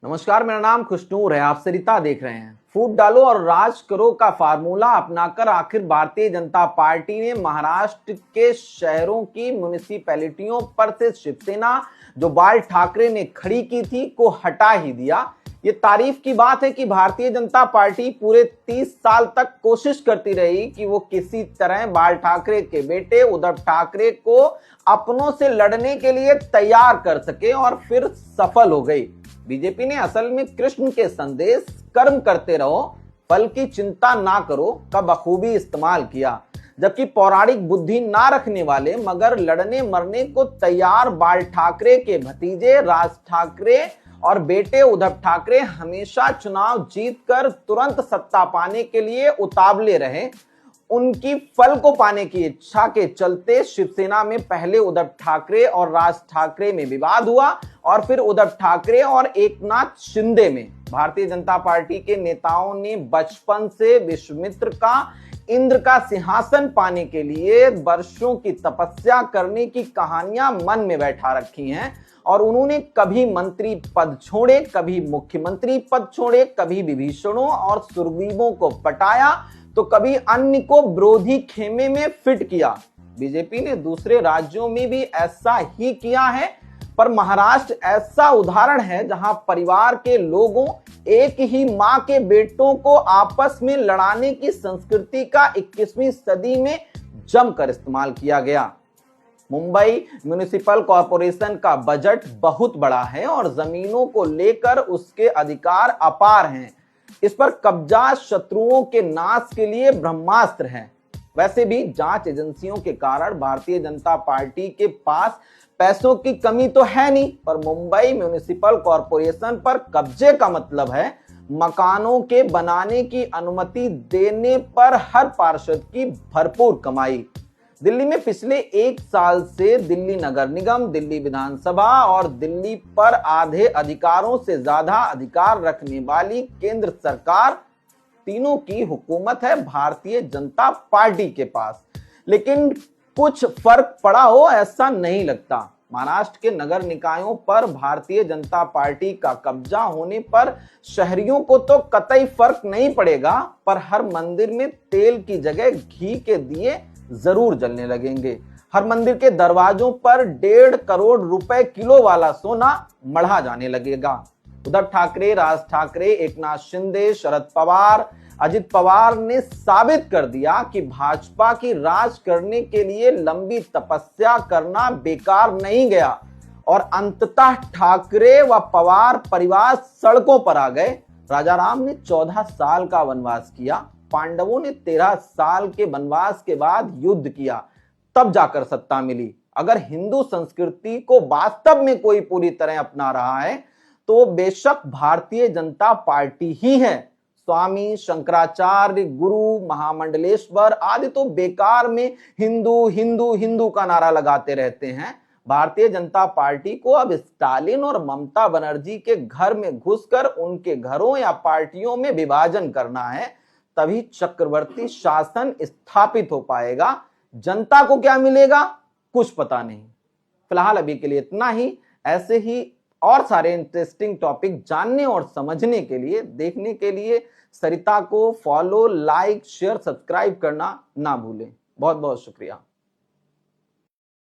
नमस्कार, मेरा नाम खुशनूर है। आप सरिता देख रहे हैं। फूट डालो और राज करो का फार्मूला अपनाकर आखिर भारतीय जनता पार्टी ने महाराष्ट्र के शहरों की म्युनिसिपैलिटियों पर से शिवसेना जो बाल ठाकरे ने खड़ी की थी को हटा ही दिया। ये तारीफ की बात है कि भारतीय जनता पार्टी पूरे 30 साल तक कोशिश करती रही कि वो किसी तरह बाल ठाकरे के बेटे उद्धव ठाकरे को अपनों से लड़ने के लिए तैयार कर सके और फिर सफल हो गई। बीजेपी ने असल में कृष्ण के संदेश कर्म करते रहो, फल की चिंता ना करो का बखूबी इस्तेमाल किया, जबकि पौराणिक बुद्धि ना रखने वाले मगर लड़ने मरने को तैयार बाल ठाकरे के भतीजे राज ठाकरे और बेटे उद्धव ठाकरे हमेशा चुनाव जीतकर तुरंत सत्ता पाने के लिए उतावले रहे। उनकी फल को पाने की इच्छा के चलते शिवसेना में पहले उद्धव ठाकरे और राज ठाकरे में विवाद हुआ और फिर उद्धव ठाकरे और एकनाथ शिंदे में। भारतीय जनता पार्टी के नेताओं ने बचपन से विश्वामित्र का इंद्र का सिंहासन पाने के लिए वर्षों की तपस्या करने की कहानियां मन में बैठा रखी हैं और उन्होंने कभी मंत्री पद छोड़े, कभी मुख्यमंत्री पद छोड़े, कभी विभीषणों और सुग्रीवों को पटाया तो कभी अन्य को विरोधी खेमे में फिट किया। बीजेपी ने दूसरे राज्यों में भी ऐसा ही किया है, पर महाराष्ट्र ऐसा उदाहरण है जहां परिवार के लोगों एक ही मां के बेटों को आपस में लड़ाने की संस्कृति का 21वीं सदी में जमकर इस्तेमाल किया गया। मुंबई म्युनिसिपल कॉरपोरेशन का बजट बहुत बड़ा है और जमीनों को लेकर उसके अधिकार अपार हैं। इस पर कब्जा शत्रुओं के नाश के लिए ब्रह्मास्त्र है। वैसे भी जांच एजेंसियों के कारण भारतीय जनता पार्टी के पास पैसों की कमी तो है नहीं, पर मुंबई म्युनिसिपल कॉरपोरेशन पर कब्जे का मतलब है मकानों के बनाने की अनुमति देने पर हर पार्षद की भरपूर कमाई। दिल्ली में पिछले 1 साल से दिल्ली नगर निगम, दिल्ली विधानसभा और दिल्ली पर आधे अधिकारों से ज्यादा अधिकार रखने वाली केंद्र सरकार, तीनों की हुकूमत है भारतीय जनता पार्टी के पास। लेकिन कुछ फर्क पड़ा हो ऐसा नहीं लगता। महाराष्ट्र के नगर निकायों पर भारतीय जनता पार्टी का कब्जा होने पर शहरियों को तो कतई फर्क नहीं पड़ेगा, पर हर मंदिर में तेल की जगह घी के दिए जरूर जलने लगेंगे। हर मंदिर के दरवाजों पर 1.5 करोड़ रुपए किलो वाला सोना मढ़ा जाने लगेगा। उद्धव ठाकरे, राज ठाकरे, एकनाथ शिंदे, शरद पवार, अजित पवार ने साबित कर दिया कि भाजपा की राज करने के लिए लंबी तपस्या करना बेकार नहीं गया और अंततः ठाकरे व पवार परिवार सड़कों पर आ गए। राजा राम ने 14 साल का वनवास किया, पांडवों ने 13 साल के वनवास के बाद युद्ध किया, तब जाकर सत्ता मिली। अगर हिंदू संस्कृति को वास्तव में कोई पूरी तरह अपना रहा है तो बेशक भारतीय जनता पार्टी ही है। स्वामी शंकराचार्य, गुरु महामंडलेश्वर आदि तो बेकार में हिंदू हिंदू हिंदू का नारा लगाते रहते हैं। भारतीय जनता पार्टी को अब स्टालिन और ममता बनर्जी के घर में घुसकर उनके घरों या पार्टियों में विभाजन करना है, तभी चक्रवर्ती शासन स्थापित हो पाएगा। जनता को क्या मिलेगा कुछ पता नहीं। फिलहाल अभी के लिए इतना ही। ऐसे ही और सारे इंटरेस्टिंग टॉपिक जानने और समझने के लिए, देखने के लिए सरिता को फॉलो, लाइक, शेयर, सब्सक्राइब करना ना भूलें। बहुत बहुत शुक्रिया।